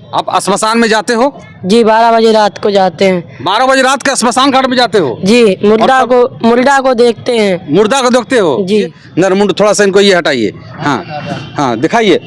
आप स्मशान में जाते हो? जी 12 बजे रात को जाते हैं। 12 बजे रात के स्मशान घाट में जाते हो? जी मुर्दा को देखते हैं। मुर्दा को देखते हो जी। नरमुंड, थोड़ा सा इनको ये हटाइए। हाँ हाँ, दिखाइए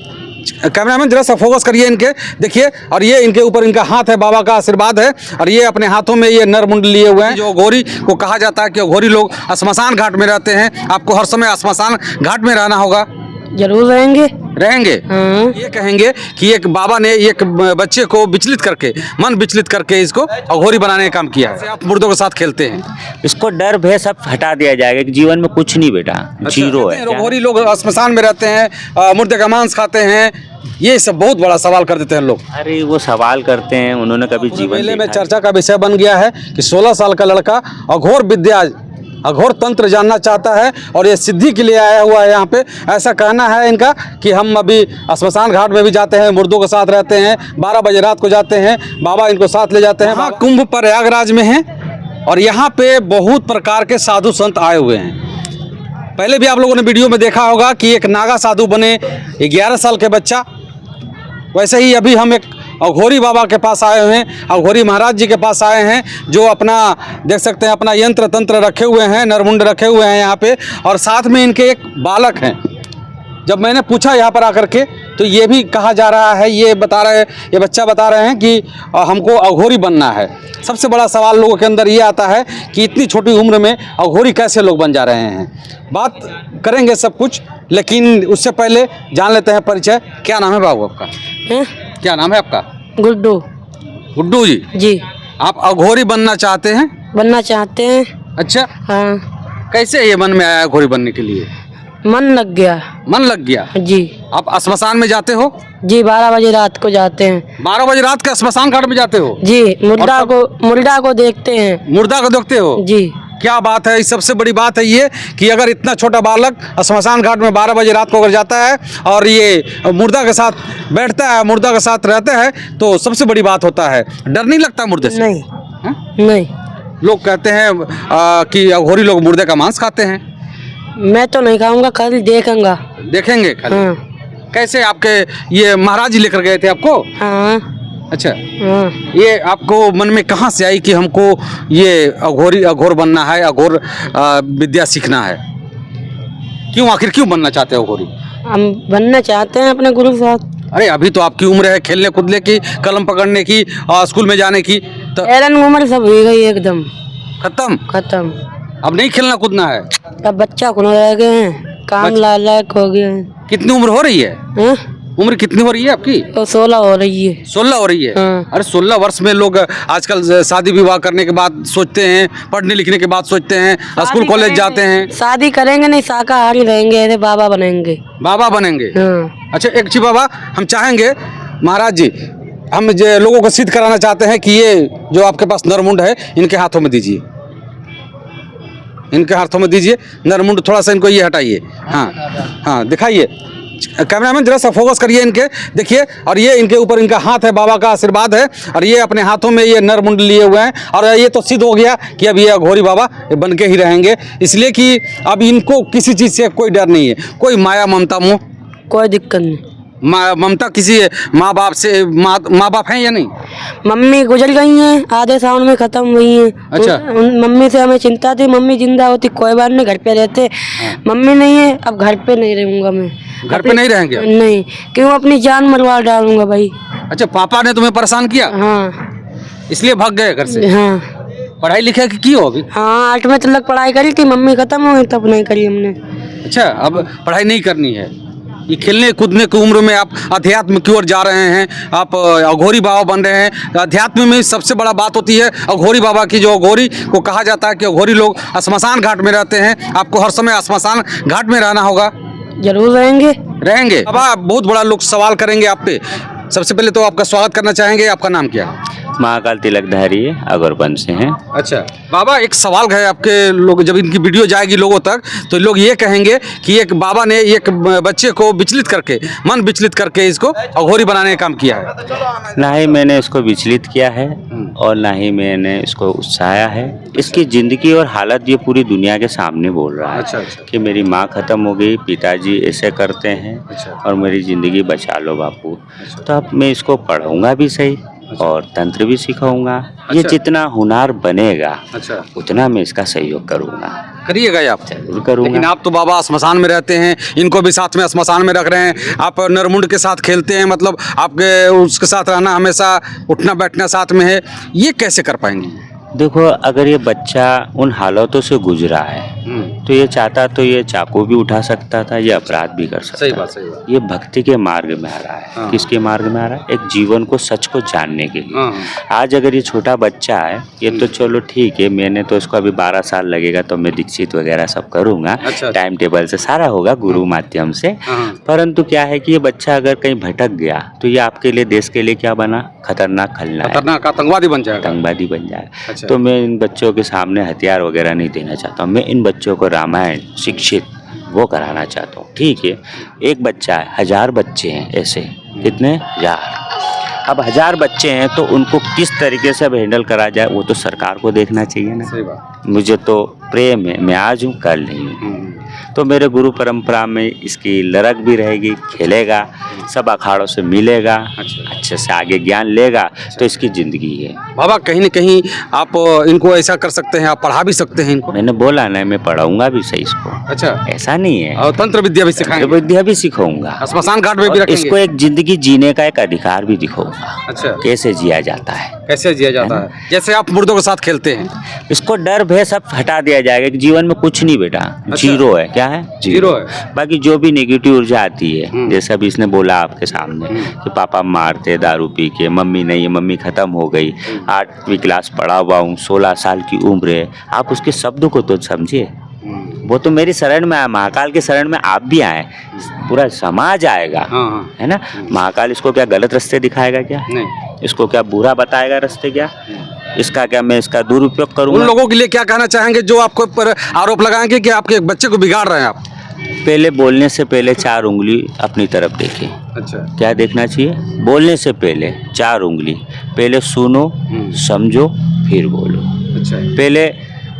कैमरामैन, जरा सा फोकस करिए इनके, देखिए। और ये इनके ऊपर इनका हाथ है, बाबा का आशीर्वाद है। और ये अपने हाथों में ये नरमुंड लिए हुए हैं। जो अघोरी को कहा जाता है कि अघोरी लोग स्मशान घाट में रहते हैं। आपको हर समय स्मशान घाट में रहना होगा। जरूर रहेंगे। हाँ। ये कहेंगे कि एक बाबा ने एक बच्चे को विचलित करके, मन विचलित करके इसको अघोरी बनाने का काम किया है। आप मुर्दों के साथ खेलते हैं, इसको डर भय सब हटा दिया जाएगा कि जीवन में कुछ नहीं बेटा, जीरो है। अघोरी लोग स्मशान में रहते हैं, मुर्दे का मांस खाते हैं, ये सब बहुत बड़ा सवाल कर देते हैं लोग। अरे वो सवाल करते हैं, उन्होंने कभी जीवन मेले में चर्चा का विषय बन गया है कि 16 साल का लड़का अघोर विद्या, अघोर तंत्र जानना चाहता है और ये सिद्धि के लिए आया हुआ है यहाँ पे। ऐसा कहना है इनका कि हम अभी स्मशान घाट में भी जाते हैं, मुर्दों के साथ रहते हैं, 12 बजे रात को जाते हैं, बाबा इनको साथ ले जाते हैं। कुंभ प्रयागराज में है और यहाँ पे बहुत प्रकार के साधु संत आए हुए हैं। पहले भी आप लोगों ने वीडियो में देखा होगा कि एक नागा साधु बने, 11 साल के बच्चा। वैसे ही अभी हम एक अघोरी बाबा के पास आए हुए हैं, अघोरी महाराज जी के पास आए हैं, जो अपना देख सकते हैं अपना यंत्र तंत्र रखे हुए हैं, नरमुंड रखे हुए हैं यहाँ पे। और साथ में इनके एक बालक हैं। जब मैंने पूछा यहाँ पर आकर के तो ये भी कहा जा रहा है, ये बच्चा बता रहे हैं कि हमको अघोरी बनना है। सबसे बड़ा सवाल लोगों के अंदर ये आता है कि इतनी छोटी उम्र में अघोरी कैसे लोग बन जा रहे हैं। बात करेंगे सब कुछ, लेकिन उससे पहले जान लेते हैं परिचय। क्या नाम है बाबू आपका? क्या नाम है आपका? गुड्डू। गुड्डू जी। जी। आप अघोरी बनना चाहते हैं? बनना चाहते हैं। अच्छा, हाँ। कैसे ये मन में आया अघोरी बनने के लिए? मन लग गया। मन लग गया? जी। आप स्मशान में जाते हो? जी 12 बजे रात को जाते हैं। 12 बजे रात के स्मशान घाट में जाते हो? जी मुर्दा को देखते हैं। मुर्दा को देखते हो? जी। क्या बात है। सबसे बड़ी बात है ये कि अगर इतना छोटा बालक स्मशान घाट में 12 बजे रात को अगर जाता है और ये मुर्दा के साथ बैठता है, मुर्दा के साथ रहता है, तो सबसे बड़ी बात होता है। डर नहीं लगता मुर्दे से? नहीं। हा? नहीं। लोग कहते हैं कि अघोरी लोग मुर्दे का मांस खाते हैं। मैं तो नहीं खाऊंगा, कल देखूंगा। देखेंगे खाली? हाँ। कैसे आपके ये महाराज जी लेकर गए थे आपको? हाँ। अच्छा। हाँ। ये आपको मन में कहाँ से आई कि हमको ये अघोर बनना है, अघोर विद्या सीखना है? क्यों, आखिर क्यों बनना चाहते हो अघोरी? हम बनना चाहते हैं अपने गुरु के साथ। अरे अभी तो आपकी उम्र है खेलने कूदने की, कलम पकड़ने की, स्कूल में जाने की, तो उम्र सब हो गई एकदम खत्म। अब नहीं खेलना कूदना है? अब बच्चा को रह गए हैं, काम लायक हो गए हैं। कितनी उम्र हो रही है? उम्र कितनी हो रही है आपकी? तो 16 हो रही है। 16 हो रही है? हाँ। अरे 16 वर्ष में लोग आजकल शादी विवाह करने के बाद सोचते हैं, पढ़ने लिखने के बाद सोचते हैं, स्कूल कॉलेज जाते हैं। शादी करेंगे नहीं, शाकाहारी रहेंगे, ऐसे बाबा बनेंगे। बाबा बनेंगे? हाँ। अच्छा, एक चीज बाबा, हम चाहेंगे महाराज जी, हम लोगों को सिद्ध कराना चाहते हैं कि ये जो आपके पास नरमुंड है, इनके हाथों में दीजिए, इनके हाथों में दीजिए नरमुंड, थोड़ा सा इनको ये हटाइए। हाँ हाँ, दिखाइए कैमरामैन, जरा सा फोकस करिए इनके, देखिए। और ये इनके ऊपर इनका हाथ है, बाबा का आशीर्वाद है। और ये अपने हाथों में ये नरमुंड लिए हुए हैं। और ये तो सिद्ध हो गया कि अब ये अघोरी बाबा बन के ही रहेंगे, इसलिए कि अब इनको किसी चीज़ से कोई डर नहीं है, कोई माया ममता मोह कोई दिक्कत नहीं। ममता किसी माँ बाप से? माँ बाप हैं या नहीं? मम्मी गुजर गई हैं, आधे सावन में खत्म हुई हैं। अच्छा। मम्मी से हमें चिंता थी, मम्मी जिंदा होती कोई बात नहीं, घर पे रहते। मम्मी नहीं है, अब घर पे नहीं रहूंगा मैं। घर पे नहीं रहेंगे? नहीं, क्यों, अपनी जान मरवा डालूंगा भाई। अच्छा, पापा ने तुम्हें परेशान किया? हाँ। इसलिए भाग गए घर से? हाँ। पढ़ाई लिखाई की हो अभी? हाँ, 8वीं तक पढ़ाई करी थी, मम्मी खत्म हो गई तब नहीं करी हमने। अच्छा, अब पढ़ाई नहीं करनी है। ये खेलने कूदने की उम्र में आप अध्यात्म की ओर जा रहे हैं, आप अघोरी बाबा बन रहे हैं। अध्यात्म में सबसे बड़ा बात होती है अघोरी बाबा की। जो अघोरी को कहा जाता है कि अघोरी लोग स्मशान घाट में रहते हैं। आपको हर समय स्मशान घाट में रहना होगा। जरूर रहेंगे। बाबा, बहुत बड़ा लोग सवाल करेंगे आप पे। सबसे पहले तो आपका स्वागत करना चाहेंगे। आपका नाम क्या? महाकाल तिलकधारी अगरबन से हैं। अच्छा बाबा, एक सवाल है आपके लोग, जब इनकी वीडियो जाएगी लोगों तक तो लोग ये कहेंगे कि एक बाबा ने एक बच्चे को विचलित करके, मन विचलित करके इसको अघोरी बनाने का काम किया है। ना ही मैंने इसको विचलित किया है और ना ही मैंने इसको उत्साया है। इसकी ज़िंदगी और हालत ये पूरी दुनिया के सामने बोल रहा है। अच्छा, अच्छा। कि मेरी माँ ख़त्म हो गई, पिताजी ऐसे करते हैं अच्छा। और मेरी ज़िंदगी बचा लो बापू। तो अब मैं इसको पढ़ाऊँगा भी सही और तंत्र भी सिखाऊंगा। ये अच्छा। जितना हुनर बनेगा अच्छा, उतना मैं इसका सहयोग करूँगा, करिएगा ये आप? जरूर करूँगा। लेकिन आप तो बाबा श्मशान में रहते हैं, इनको भी साथ में श्मशान में रख रहे हैं, आप नरमुंड के साथ खेलते हैं, मतलब आपके उसके साथ रहना, हमेशा उठना बैठना साथ में है, ये कैसे कर पाएंगे? देखो, अगर ये बच्चा उन हालातों से गुजरा है तो ये चाहता तो ये चाकू भी उठा सकता था, ये अपराध भी कर सकता सही था। बात, सही बात। ये भक्ति के मार्ग में आ रहा है। हाँ। किसके मार्ग में आ रहा है? एक जीवन को, सच को जानने के लिए। हाँ। आज अगर ये छोटा बच्चा है, ये तो चलो ठीक है, मैंने तो इसको अभी 12 साल लगेगा तो मैं दीक्षित वगैरह सब करूँगा, अच्छा। टाइम टेबल से सारा होगा गुरु माध्यम से। हाँ। परंतु क्या है कि ये बच्चा अगर कहीं भटक गया तो ये आपके लिए, देश के लिए क्या बना? खतरनाक खलनायक, खतरनाक आतंकवादी बन जाएगा। आतंकवादी बन जाए। अच्छा। तो मैं इन बच्चों के सामने हथियार वगैरह नहीं देना चाहता हूँ। मैं इन बच्चों को रामायण शिक्षित वो कराना चाहता हूँ। ठीक है, एक बच्चा है, 1000 बच्चे हैं ऐसे, कितने? 1000। अब 1000 बच्चे हैं तो उनको किस तरीके से अब हैंडल करा जाए वो तो सरकार को देखना चाहिए ना। सही बात। मुझे तो प्रेम है, मैं आज हूँ कल नहीं हूँ। तो मेरे गुरु परंपरा में इसकी लड़क भी रहेगी, खेलेगा, सब अखाड़ों से मिलेगा, अच्छे से आगे ज्ञान लेगा, तो इसकी ज़िंदगी है। बाबा कहीं न कहीं आप इनको ऐसा कर सकते हैं, आप पढ़ा भी सकते हैं इनको। मैंने बोला ना, मैं पढ़ाऊंगा भी सही इसको, अच्छा, ऐसा नहीं है। और तंत्र विद्या भी सिखाएंगे, विद्या भी सिखाऊंगा, श्मशान घाट में भी और रखेंगे। इसको एक जिंदगी जीने का एक अधिकार भी दिखाऊंगा। अच्छा, कैसे जिया जाता है, कैसे जिया जाता है, जैसे आप मुर्दों के साथ खेलते हैं। इसको डर भय सब हटा दिया जाएगा कि जीवन में कुछ नहीं बेटा, जीरो है। क्या है? जीरो है। बाकी जो भी नेगेटिव ऊर्जा आती है, जैसे अभी इसने बोला आपके सामने कि पापा मारते दारू पी के, मम्मी नहीं है, मम्मी खत्म हो गई, 8वीं क्लास पढ़ा हुआ हूँ, 16 साल की उम्र है, आप उसके शब्द को तो समझिए। वो तो मेरी शरण में आए, महाकाल के शरण में आप भी आए, पूरा समाज आएगा। हाँ। है ना? महाकाल इसको क्या गलत रास्ते दिखाएगा? क्या नहीं, इसको क्या बुरा बताएगा रास्ते? क्या इसका क्या मैं इसका दुरुपयोग करूँगा? उन लोगों के लिए क्या कहना चाहेंगे जो आपको पर आरोप लगाएंगे कि आपके एक बच्चे को बिगाड़ रहे हैं आप? पहले बोलने से पहले 4 उंगली अपनी तरफ देखें। अच्छा, क्या देखना चाहिए? बोलने से पहले 4 उंगली, पहले सुनो, समझो, फिर बोलो। अच्छा, पहले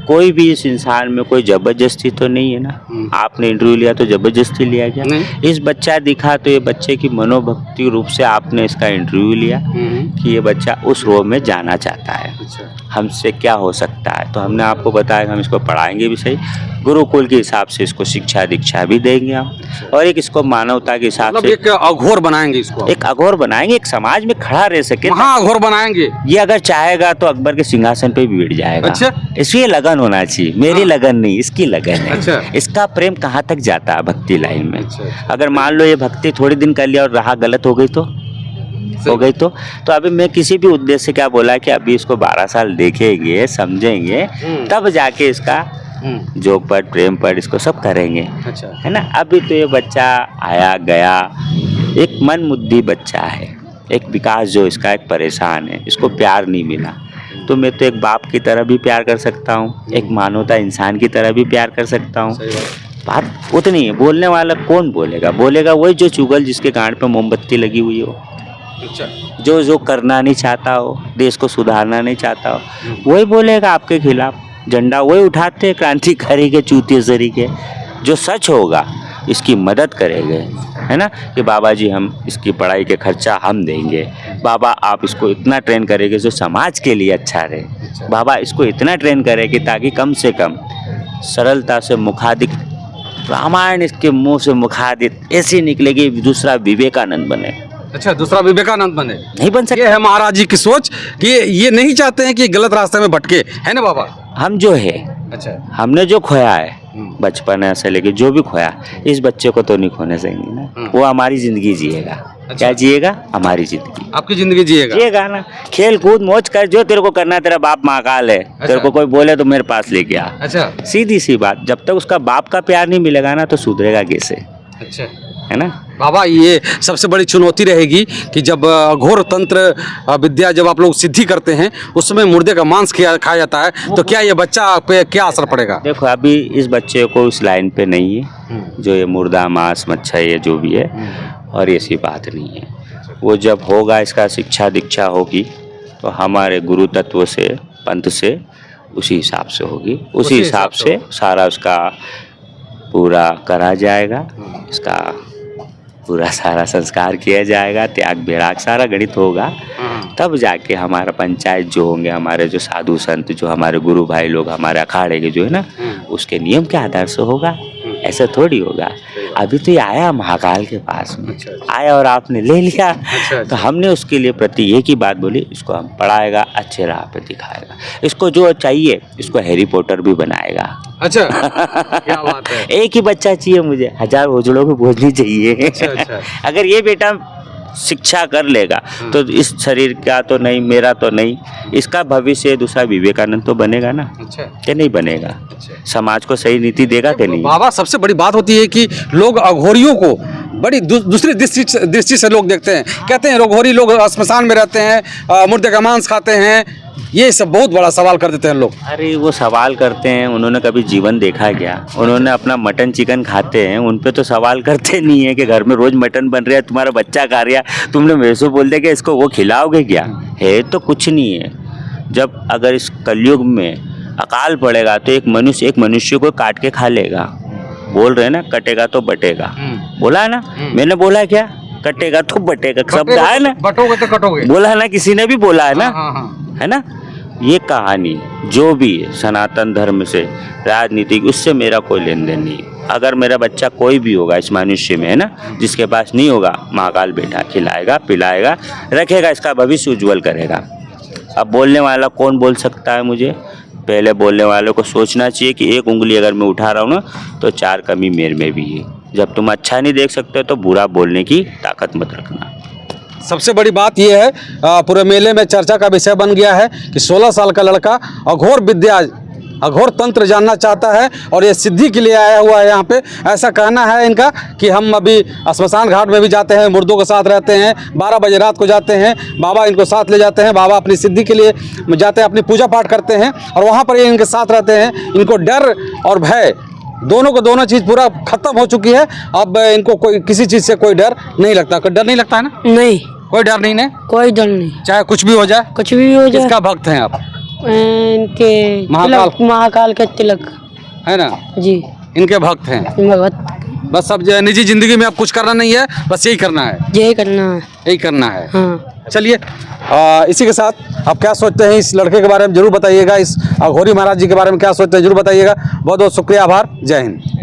कोई भी इस इंसान में कोई जबरदस्ती तो नहीं है ना। आपने इंटरव्यू लिया तो जबरदस्ती लिया क्या? नहीं। इस बच्चा दिखा तो ये बच्चे की मनोभक्ति रूप से आपने इसका इंटरव्यू लिया कि ये बच्चा उस रोग में जाना चाहता है, अच्छा, हमसे क्या हो सकता है। तो हमने आपको बताया कि हम इसको पढ़ाएंगे भी सही, गुरुकुल के हिसाब से इसको शिक्षा दीक्षा भी देंगे हम, और एक इसको मानवता के हिसाब मतलब से एक अघोर बनाएंगे इसको, एक अघोर बनाएंगे, एक समाज में खड़ा रह सके। महाअघोर बनाएंगे। ये अगर चाहेगा तो अकबर के सिंहासन पे भी बैठ जाएगा। अच्छा। इसकी लगन होना चाहिए, मेरी लगन नहीं, इसकी लगन है। अच्छा। इसका प्रेम कहाँ तक जाता है भक्ति लाइन में। अच्छा। अगर मान लो ये भक्ति थोड़ी दिन कर लिया और राह गलत हो गई तो अभी मैं किसी भी उद्देश्य से क्या बोला कि अभी इसको 12 साल देखेंगे, समझेंगे, तब जाके इसका जोग पढ़, प्रेम पढ़, इसको सब करेंगे। अच्छा, है ना? अभी तो ये बच्चा आया गया, एक मन मुद्दी बच्चा है, एक विकास जो इसका एक परेशान है, इसको प्यार नहीं मिला। तो मैं तो एक बाप की तरह भी प्यार कर सकता हूँ, एक मानवता इंसान की तरह भी प्यार कर सकता हूँ। बात उतनी है। बोलने वाला कौन बोलेगा? बोलेगा वही जो चुगल, जिसके गांड पे मोमबत्ती लगी हुई हो, अच्छा, जो करना नहीं चाहता हो, देश को सुधारना नहीं चाहता हो, वही बोलेगा आपके खिलाफ। झंडा वही उठाते, क्रांतिकारी के, चूतिया के। जो सच होगा इसकी मदद करेंगे, है ना, कि बाबा जी हम इसकी पढ़ाई के खर्चा हम देंगे, बाबा आप इसको इतना ट्रेन करेंगे जो समाज के लिए अच्छा रहे, बाबा इसको इतना ट्रेन करेंगे ताकि कम से कम सरलता से मुखादिक रामायण इसके मुंह से मुखादित ऐसी निकलेगी दूसरा विवेकानंद बने। अच्छा, दूसरा विवेकानंद बने। नहीं बन सकते। ये है महाराज जी की सोच कि ये नहीं चाहते हैं कि गलत रास्ते में भटके, है ना बाबा? हम जो है, अच्छा, हमने जो खोया है बचपन से लेके जो भी खोया, इस बच्चे को तो नहीं खोने देंगे ना। वो हमारी जिंदगी जिएगा। अच्छा। क्या जिएगा? हमारी जिंदगी आपकी जिंदगी जिएगा। जिएगा ना। खेल कूद मौज कर, जो तेरे को करना है, तेरा बाप महाकाल है। तेरे को कोई बोले तो मेरे पास लेके आ। अच्छा, सीधी सी बात। जब तक उसका बाप का प्यार नहीं मिलेगा ना तो सुधरेगा कैसे? अच्छा, है ना। बाबा ये सबसे बड़ी चुनौती रहेगी कि जब अघोर तंत्र विद्या जब आप लोग सिद्धि करते हैं उस समय मुर्दे का मांस खाया जाता है, तो क्या ये बच्चा पे क्या असर पड़ेगा? देखो अभी इस बच्चे को इस लाइन पे नहीं है जो ये मुर्दा मांस मच्छा ये जो भी है, और ऐसी बात नहीं है। वो जब होगा इसका शिक्षा दीक्षा होगी तो हमारे गुरु तत्व से पंथ से उसी हिसाब से होगी, उसी हिसाब से सारा उसका पूरा करा जाएगा, इसका पूरा सारा संस्कार किया जाएगा, त्याग विराग सारा गणित होगा, तब जाके हमारा पंचायत जो होंगे, हमारे जो साधु संत जो हमारे गुरु भाई लोग हमारे अखाड़े के जो है ना, उसके नियम के आधार से होगा, ऐसा थोड़ी होगा। अभी तो ये आया महाकाल के पास में, आया और आपने ले लिया, तो हमने उसके लिए प्रति एक ही बात बोली, इसको हम पढ़ाएगा, अच्छे राह पे दिखाएगा, इसको जो चाहिए इसको हैरी पॉटर भी बनाएगा। अच्छा क्या बात है। एक ही बच्चा चाहिए मुझे, 1000 भोजड़ों को भोजनी चाहिए। अच्छा। अगर ये बेटा शिक्षा कर लेगा तो इस शरीर का तो नहीं, मेरा तो नहीं, इसका भविष्य दूसरा विवेकानंद तो बनेगा ना, अच्छा कि नहीं बनेगा, समाज को सही नीति देगा कि नहीं। बाबा सबसे बड़ी बात होती है कि लोग अघोरियों को बड़ी दूसरी दृष्टि से लोग देखते हैं, कहते हैं अघोरी लोग श्मशान में रहते हैं, मुर्दे का मांस खाते हैं, ये सब बहुत बड़ा सवाल कर देते हैं लोग। अरे वो सवाल करते हैं, उन्होंने कभी जीवन देखा क्या? उन्होंने अपना मटन चिकन खाते हैं, उन पे तो सवाल करते नहीं है कि घर में रोज मटन बन रहा है, तुम्हारा बच्चा खा रहा है, तुमने मेरे से बोल दिया कि इसको वो खिलाओगे क्या? है तो कुछ नहीं है। जब अगर इस कलयुग में अकाल पड़ेगा तो एक मनुष्य को काट के खा लेगा। बोल रहे ना, कटेगा तो बटेगा, बोला है ना, मैंने बोला क्या? कटेगा तो बटेगा शब्द है ना, बटोगे तो कटोगे, बोला है ना, किसी ने भी बोला है ना, हाँ। है ना। ये कहानी जो भी है सनातन धर्म से राजनीतिक, उससे मेरा कोई लेन देन नहीं है। अगर मेरा बच्चा कोई भी होगा इस मनुष्य में, है ना, जिसके पास नहीं होगा, महाकाल बेटा खिलाएगा पिलाएगा रखेगा, इसका भविष्य उज्जवल करेगा। अब बोलने वाला कौन बोल सकता है मुझे? पहले बोलने वालों को सोचना चाहिए कि एक उंगली अगर मैं उठा रहा हूँ ना तो 4 कमी मेरे में भी है। जब तुम अच्छा नहीं देख सकते तो बुरा बोलने की ताकत मत रखना। सबसे बड़ी बात यह है, पूरे मेले में चर्चा का विषय बन गया है कि 16 साल का लड़का अघोर विद्या अघोर तंत्र जानना चाहता है और ये सिद्धि के लिए आया हुआ है यहाँ पे। ऐसा कहना है इनका कि हम अभी श्मशान घाट में भी जाते हैं, मुर्दों के साथ रहते हैं, 12 बजे रात को जाते हैं, बाबा इनको साथ ले जाते हैं, बाबा अपनी सिद्धि के लिए जाते हैं, अपनी पूजा पाठ करते हैं और वहाँ पर ये इनके साथ रहते हैं। इनको डर और भय दोनों चीज़ पूरा खत्म हो चुकी है। अब इनको कोई किसी चीज़ से कोई डर नहीं लगता। कोई डर नहीं लगता है ना? नहीं, कोई डर नहीं है, कोई डर नहीं, चाहे कुछ भी हो जाए। कुछ भी हो जाए। किसका भक्त हैं आप? इनके महाकाल के तिलक, है ना जी, इनके भक्त हैं। भगवत बस अब जो निजी जिंदगी में अब कुछ करना नहीं है, बस यही करना है, यही करना है, यही करना है। हाँ। चलिए इसी के साथ आप क्या सोचते हैं इस लड़के के बारे में जरूर बताइएगा, इस अघोरी महाराज जी के बारे में क्या सोचते हैं जरूर बताइएगा। बहुत बहुत शुक्रिया, आभार, जय हिंद।